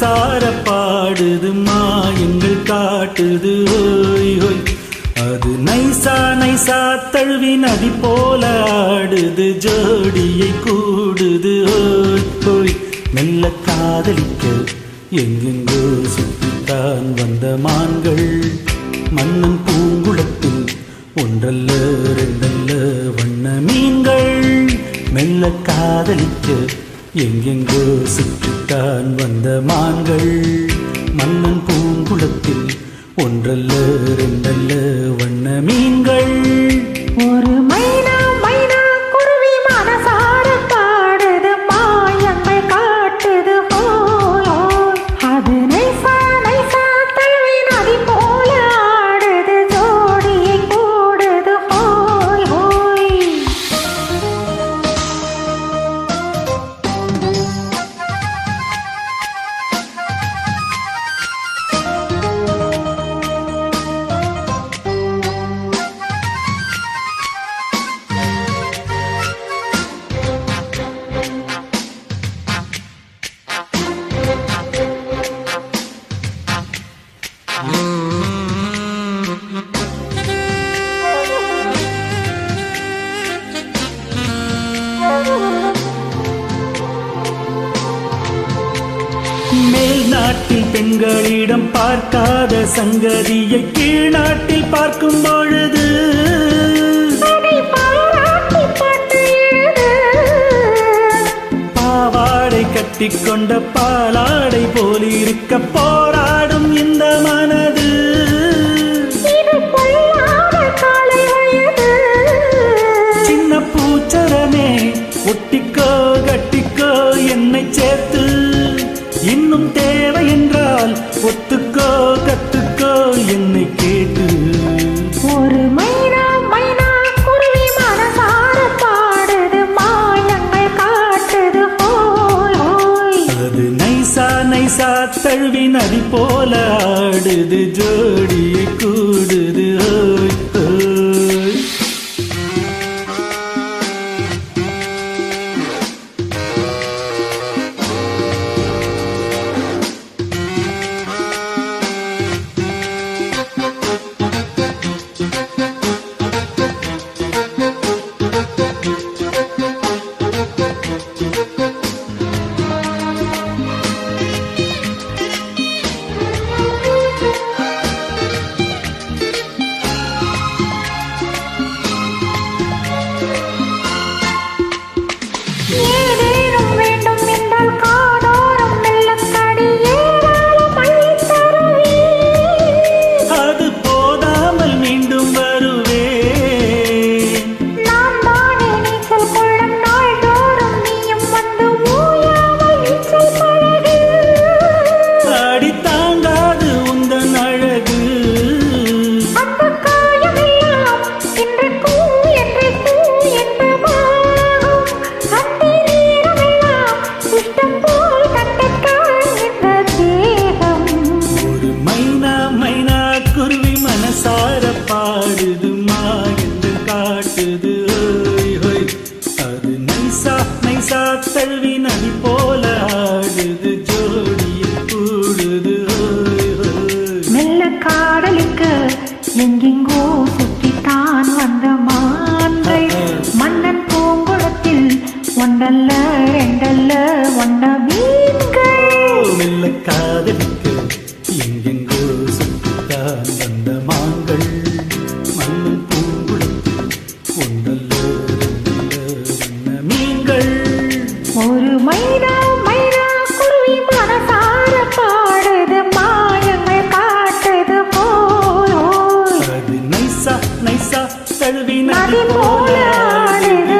மனசார பாடுது மாயங்கள் காட்டுது ஓய் ஓய். அது நைசா நைசா தழுவி நதி போல ஆடுது ஜோடியை கூடுது ஓய் ஓய். மெல்ல காதலிக்க எங்கெங்கோ சுற்றித்தான் வந்த மான்கள் மன்னன் பூங்குளத்தில் ஒன்றல்ல ரெண்டல்ல வண்ண மீன்கள். மெல்ல காதலிக்க எங்கெங்கோ சுற்றித்தான் வந்த மான்கள் மன்னன் பூங்குளத்தில் ஒன்றல்ல ரெண்டல்ல வண்ண மீன்கள். ஒரு மைனா மைனா குருவி மனசார பாடுது மாயங்கள் காட்டுது ஹோய் ஹோய். அது நைசா நைசா தழுவி நதி போல ஆடுது ஜோடியை கூடுது ஹோய் ஹோய். மேல் நாட்டில் பெண்களிடம் பார்க்காத சங்கதியை கீழ் நாட்டில் பார்க்கும் பொழுது பாவாடை கட்டிக்கொண்ட பாலாடை போலிருக்க போராடும் இந்த மனது. சின்ன பூச்சரமே ஒட்டிக்கோ கட்டிக்கோ என்னை சேர்த்து இன்னும் தேவை என்றால் ஒத்துக்கோ கத்துக்கோ என்னை கேட்டு. ஒரு மைனா மைனா குருவி மனசார பாடுது மாயங்கள் காட்டுது ஹோய் ஹோய். அது நைசா நைசா தழுவி நதி போல ஆடுது ஜோடியை கூடுது ஓய் ஓய். ஏதேனும் வேண்டும் என்றால் காதோரம் மெல்லக்கடி ஏராளம் அள்ளித் தருவேன். அது போதாமல் மீண்டும் வருவேன். நான் தானே நீச்சல் கொள்ளும் நாள்தோறும் நீயும் வந்து ஓயாமல் நீச்சல் பழகு. அடி தாங்காது உந்தன் அழகு. அந்த காயமெல்லாம் இன்றைக்கும் என்றைக்கும் என்பதாகும். அந்தி நேரமெல்லாம் இஷ்டம் போல் கண்டக்காய் என்ற தேகம். ஒரு மைனா மைனா குருவி மனசார பாடுது மாயங்கள் காட்டுது ஓய் ஓய். அது நைசா நைசா தழுவி நதி போல ஆடுது ஜோடியை கூடுது ஓய் ஓய். மெல்ல காடலுக்கு எங்கெங்கோ சுற்றித்தான் வந்த மான்கள் மன்னன் பூங்குளத்தில் ஒன்றல்ல ரெண்டல்ல வண்ண மீன்கள். மெல்ல காதலிக்க எங்கெங்கோ சுற்றித்தான் வந்த மான்கள் மன்னன் பூங்குளத்தில் ஒன்றல்ல ரெண்டல்ல வண்ண மீன்கள். ஒரு மைனா மைனா குருவி மனசார பாடுது மாயங்கள் காட்டுது ஹோய் ஹோய். அது நைசா நைசா தழுவி நதி நதி போல போல ஆடுது